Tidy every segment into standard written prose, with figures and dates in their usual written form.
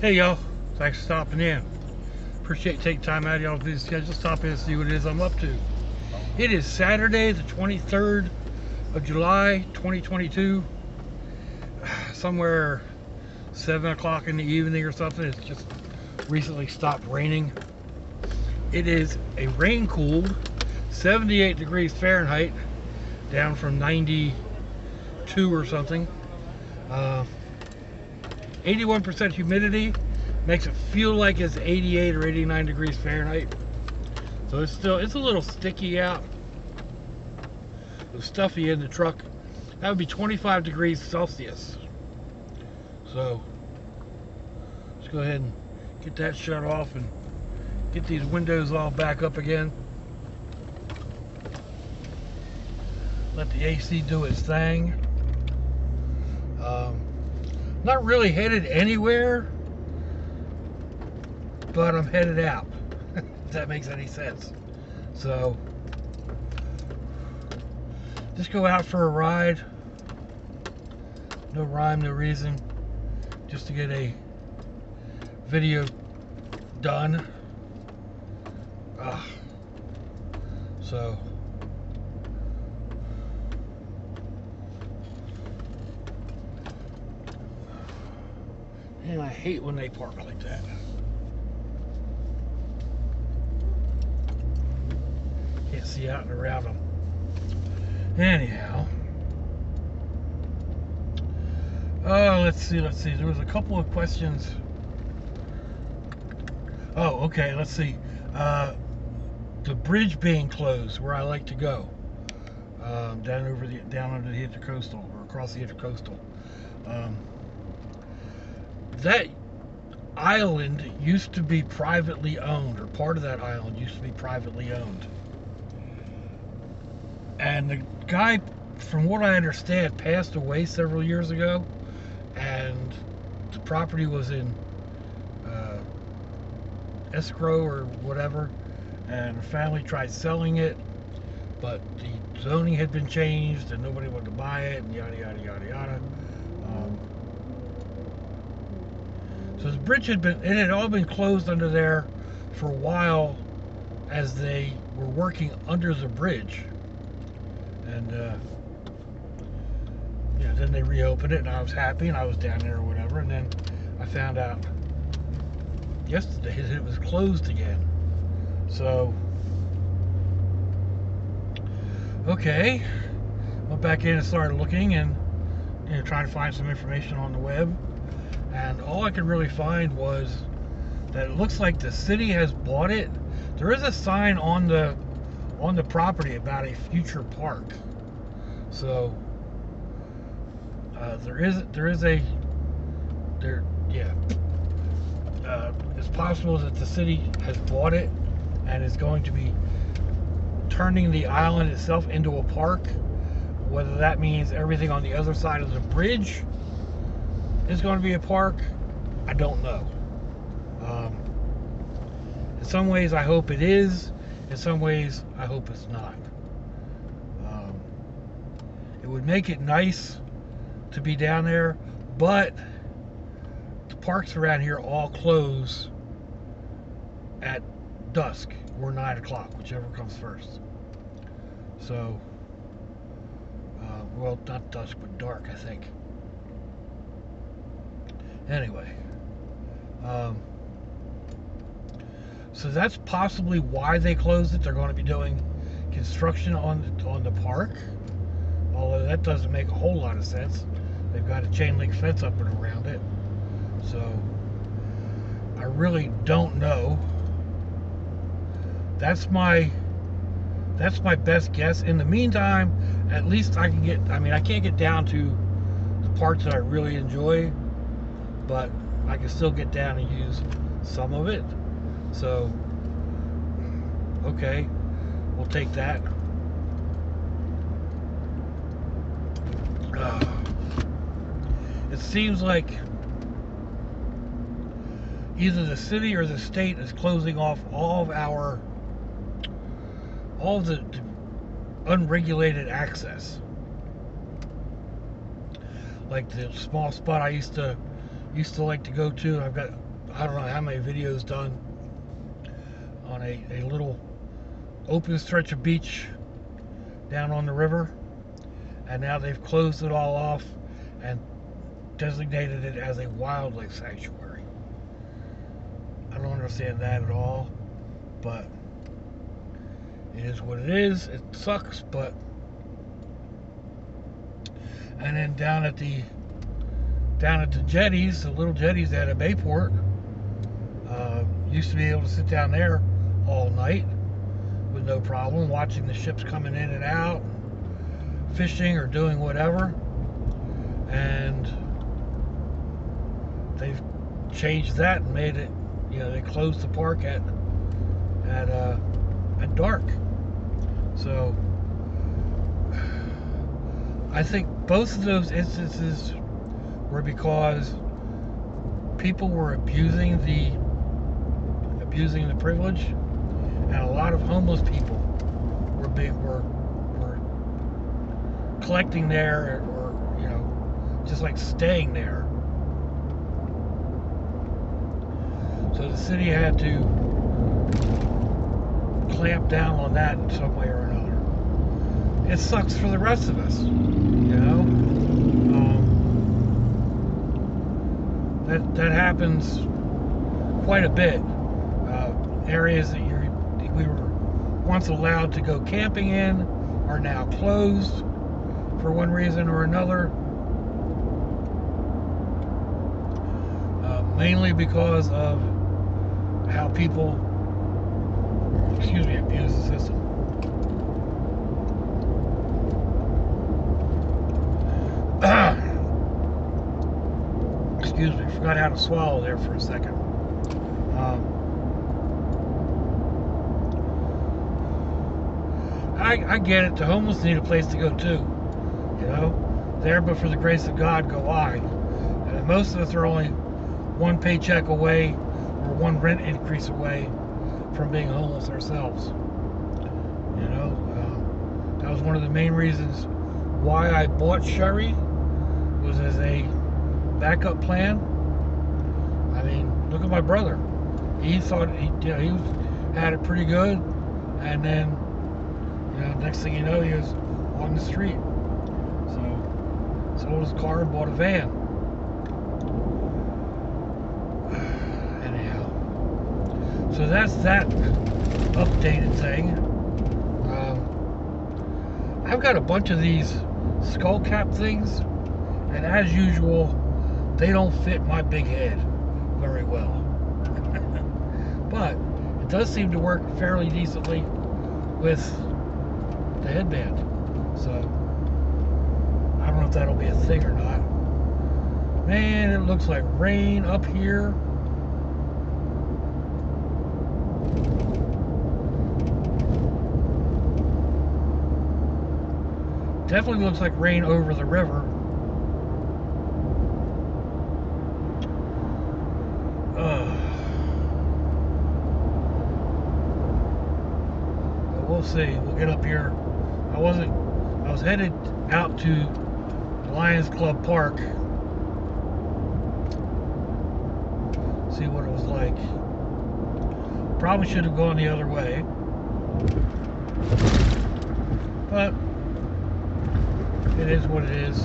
Hey y'all, thanks for stopping in. Appreciate you taking time out of y'all's busy schedule. Stop in and see what it is I'm up to. It is Saturday, the 23rd of July, 2022. Somewhere 7 o'clock in the evening or something. It's just recently stopped raining. It is a rain-cooled 78 degrees Fahrenheit, down from 92 or something. 81% humidity makes it feel like it's 88 or 89 degrees Fahrenheit. So it's a little sticky out. It was stuffy in the truck. That would be 25 degrees Celsius. So let's go ahead and get that shut off and get these windows all back up again. Let the AC do its thing. Not really headed anywhere, but I'm headed out, if that makes any sense. So just go out for a ride. No rhyme, no reason, just to get a video done. So and I hate when they park like that. Can't see out and around them. Anyhow. Let's see. There was a couple of questions. Oh, okay, let's see. The bridge being closed where I like to go. Down under the intercoastal, or across the intercoastal. That island used to be privately owned, or part of that island used to be privately owned. And the guy, from what I understand, passed away several years ago, and the property was in escrow or whatever, and the family tried selling it, but the zoning had been changed and nobody wanted to buy it, and yada yada yada yada. So the bridge had all been closed under there for a while as they were working under the bridge. And then they reopened it, and I was happy, and I was down there or whatever, and then I found out yesterday that it was closed again. So, okay, went back in and started looking and trying to find some information on the web. And all I could really find was that it looks like the city has bought it. There is a sign on the property about a future park. So it's possible that the city has bought it and is going to be turning the island itself into a park. Whether that means everything on the other side of the bridge is going to be a park, I don't know. In some ways I hope it is, in some ways I hope it's not. It would make it nice to be down there, but the parks around here all close at dusk or 9 o'clock, whichever comes first. So well, not dusk but dark, I think. Anyway, so that's possibly why they closed it. They're going to be doing construction on the park, although that doesn't make a whole lot of sense. They've got a chain link fence up and around it, so I really don't know. That's my best guess. In the meantime, at least I can get. I mean, I can't get down to the parts that I really enjoy, but I can still get down and use some of it. So, okay, we'll take that. It seems like either the city or the state is closing off all of the unregulated access. Like the small spot I used to like to go to. I've got I don't know how many videos done on a little open stretch of beach down on the river, and now they've closed it all off and designated it as a wildlife sanctuary. I don't understand that at all, but it is what it is. It sucks, but... And then down at the jetties, the little jetties out of Bayport, used to be able to sit down there all night with no problem, watching the ships coming in and out, fishing or doing whatever. And they've changed that and made it, they closed the park at dark. So I think both of those instances were because people were abusing the privilege, and a lot of homeless people were collecting there, or just like staying there. So the city had to clamp down on that in some way or another. It sucks for the rest of us, that happens quite a bit. Areas that we were once allowed to go camping in are now closed for one reason or another. Mainly because of how people, abuse the system. Excuse me, forgot how to swallow there for a second. I get it. The homeless need a place to go too. There, but for the grace of God, go I. And most of us are only one paycheck away or one rent increase away from being homeless ourselves. That was one of the main reasons why I bought Sherry, was as a backup plan. I mean, look at my brother. He thought he had it pretty good, and then next thing you know, he was on the street. So sold his car and bought a van. Anyhow, so that's that updated thing. I've got a bunch of these skull cap things, and as usual, they don't fit my big head very well. But it does seem to work fairly decently with the headband. So I don't know if that'll be a thing or not. Man, it looks like rain up here. Definitely looks like rain over the river. But we'll see. We'll get up here. I was headed out to Lions Club Park. See what it was like. Probably should have gone the other way. But it is what it is.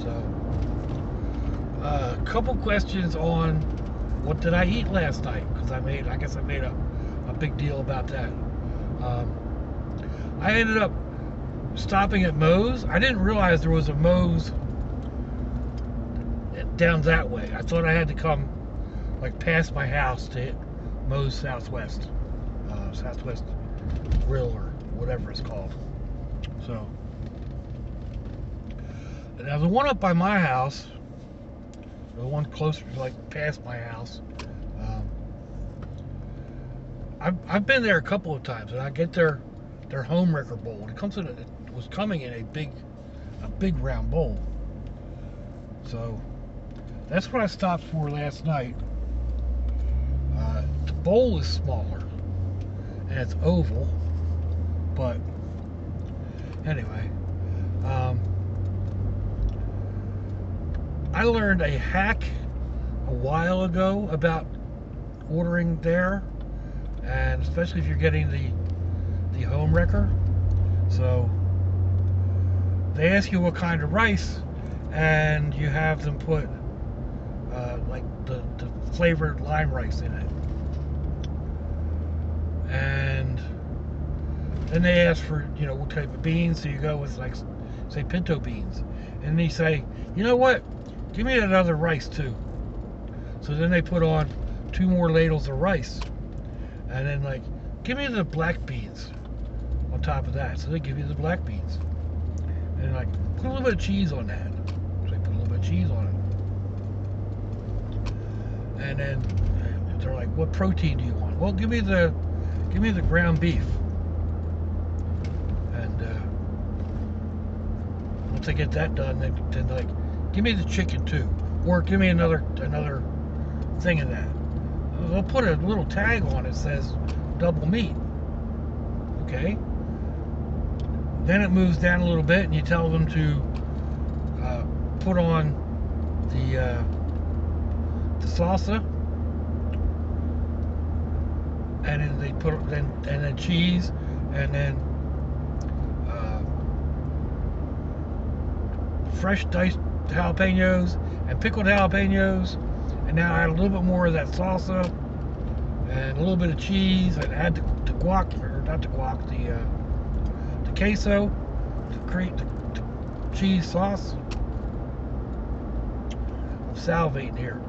So, a couple questions on what did I eat last night? Because I guess I made a big deal about that. I ended up stopping at Moe's. I didn't realize there was a Moe's down that way. I thought I had to come like past my house to hit Moe's Southwest Grill or whatever it's called. So now the one up by my house, the one closer, like past my house, I've been there a couple of times, and I get their home wrecker bowl. It was coming in a big round bowl. So that's what I stopped for last night. The bowl is smaller and it's oval, but anyway, I learned a hack a while ago about ordering there, and especially if you're getting the home wrecker. So they ask you what kind of rice, and you have them put like the flavored lime rice in it. And then they ask for, you know, what type of beans. So you go with, like, say, pinto beans. And they say, you know what? Give me that other rice too. So then they put on 2 more ladles of rice. And then, like, give me the black beans on top of that. So they give you the black beans. And, like, put a little bit of cheese on that. So they put a little bit of cheese on it. And then they're like, what protein do you want? Well, give me the ground beef. And once I get that done, then like, give me the chicken too, or give me another thing of that. They'll put a little tag on it that says double meat. Okay. Then it moves down a little bit, and you tell them to put on the salsa, and then they put and then cheese, and then fresh diced jalapenos and pickled jalapenos, and now add a little bit more of that salsa and a little bit of cheese, and add the guac, or not the guac, the queso to create the cheese sauce. I'm salivating here.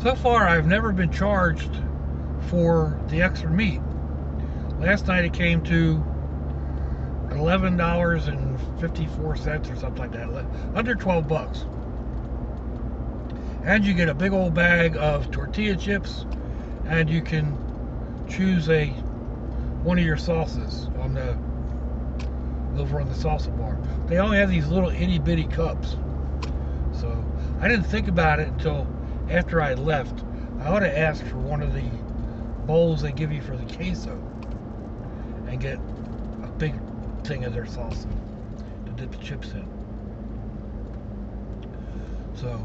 So far, I've never been charged for the extra meat. Last night it came to $11.54 or something like that, under 12 bucks. And you get a big old bag of tortilla chips, and you can choose one of your sauces over on the salsa bar. They only have these little itty bitty cups, so I didn't think about it until after I left. I ought to ask for one of the bowls they give you for the queso and get a big thing of their salsa to dip the chips in. So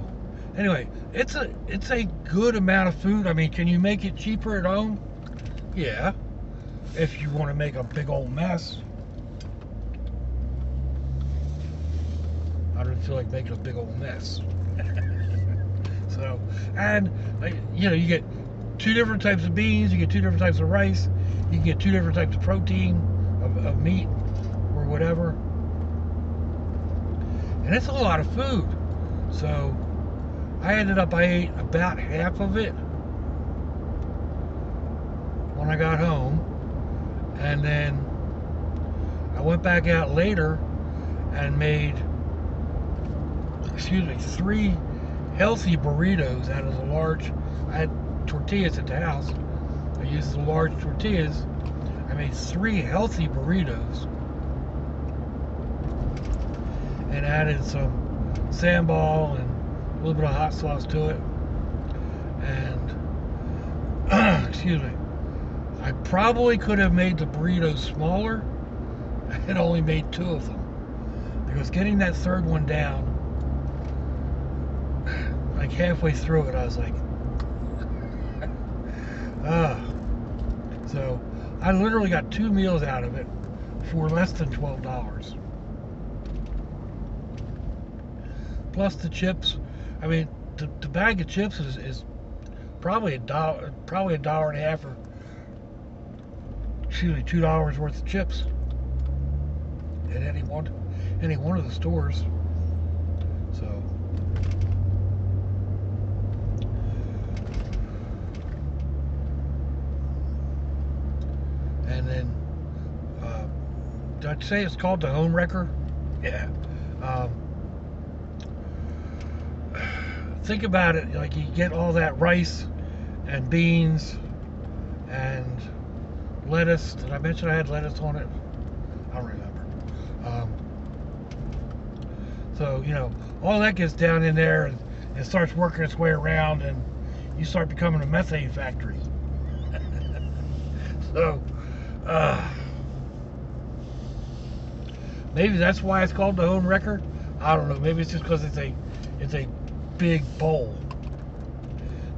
anyway, it's a good amount of food. I mean, can you make it cheaper at home? Yeah, if you want to make a big old mess. I don't feel like making a big old mess. So, and you know, you get 2 different types of beans, you get 2 different types of rice, you can get 2 different types of protein, of meat, or whatever. And it's a lot of food. So I ate about half of it when I got home, and then I went back out later and made, 3 healthy burritos out of the large. I had tortillas at the house. I used the large tortillas. I made 3 healthy burritos and added some sambal and a little bit of hot sauce to it. And I probably could have made the burritos smaller. I had only made 2 of them, because getting that 3rd one down, like halfway through it, I was like, So I literally got 2 meals out of it for less than $12. Plus the chips. I mean, the bag of chips is probably $1.50 or $2 worth of chips at any one of the stores. So and then did I say it's called the home wrecker? Yeah. Think about it, like, you get all that rice and beans and lettuce. Did I mention I had lettuce on it? I don't remember. So, you know, all that gets down in there, and it starts working its way around, and you start becoming a methane factory. Maybe that's why it's called the home wrecker. I don't know. Maybe it's just because it's a big bowl.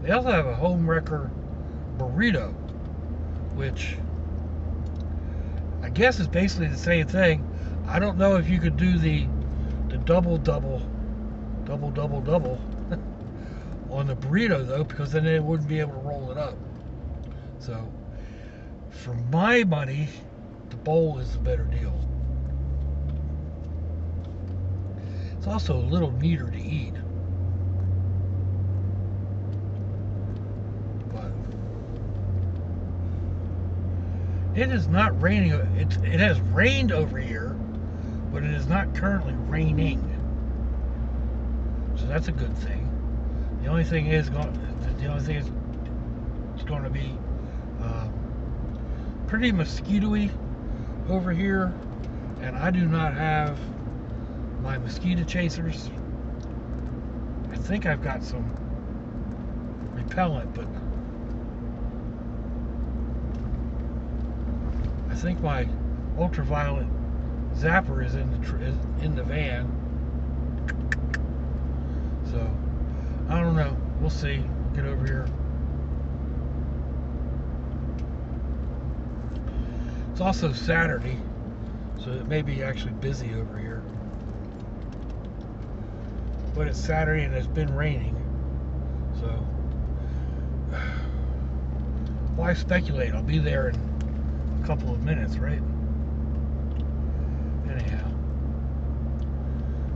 They also have a home wrecker burrito, which I guess is basically the same thing. I don't know if you could do the double on the burrito though, because then they wouldn't be able to roll it up. So for my money, the bowl is the better deal. It's also a little neater to eat. But it is not raining. It has rained over here, but it is not currently raining. So that's a good thing. The only thing is it's going to be pretty mosquito-y over here, and I do not have my mosquito chasers. I think I've got some repellent, but I think my ultraviolet zapper is in the van. So I don't know. We'll see. We'll get over here. It's also Saturday, so it may be actually busy over here. But it's Saturday and it's been raining, so why speculate? I'll be there in a couple of minutes, right? Anyhow.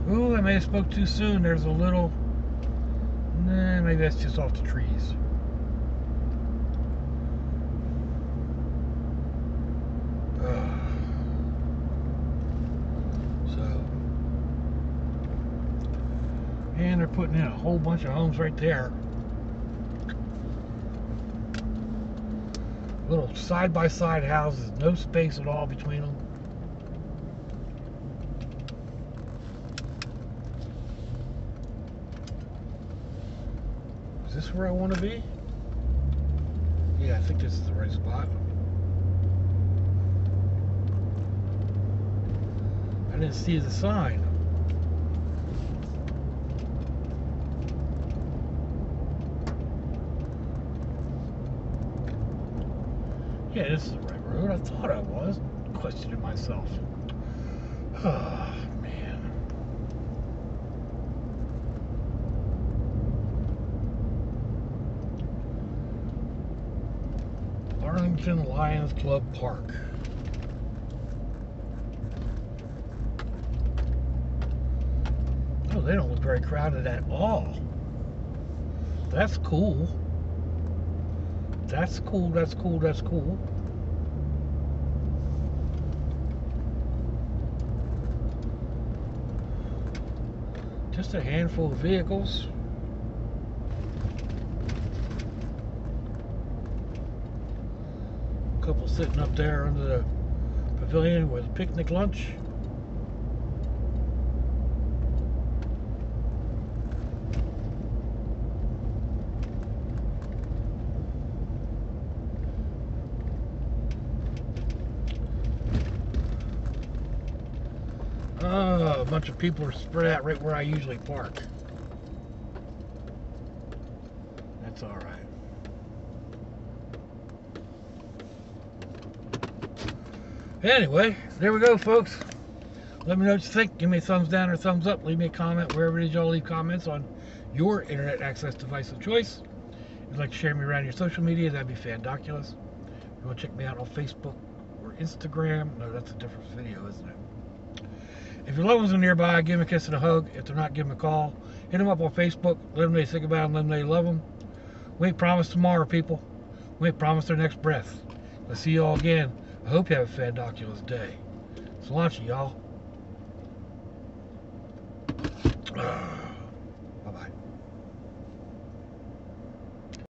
Ooh, I may have spoke too soon. There's a little... Nah, maybe that's just off the trees. And they're putting in a whole bunch of homes right there. Little side-by-side houses, no space at all between them. Is this where I want to be? Yeah, I think this is the right spot. I didn't see the sign. Yeah, this is the right road. I thought I was. Questioning myself. Oh, man. Arlington Lions Club Park. Oh, they don't look very crowded at all. That's cool. That's cool, that's cool, that's cool. Just a handful of vehicles. A couple sitting up there under the pavilion with picnic lunch. Oh, a bunch of people are spread out right where I usually park. That's all right. Anyway, there we go, folks. Let me know what you think. Give me a thumbs down or thumbs up. Leave me a comment wherever it is y'all leave comments on your internet access device of choice. If you'd like to share me around your social media, that'd be fandoculous. If you want to check me out on Facebook or Instagram, no, that's a different video, isn't it? If your loved ones are nearby, give them a kiss and a hug. If they're not, give them a call. Hit them up on Facebook. Let them know you think about them. Let them know you love them. We ain't promised tomorrow, people. We ain't promised their next breath. I'll see you all again. I hope you have a fandoculous day. So launch it, y'all.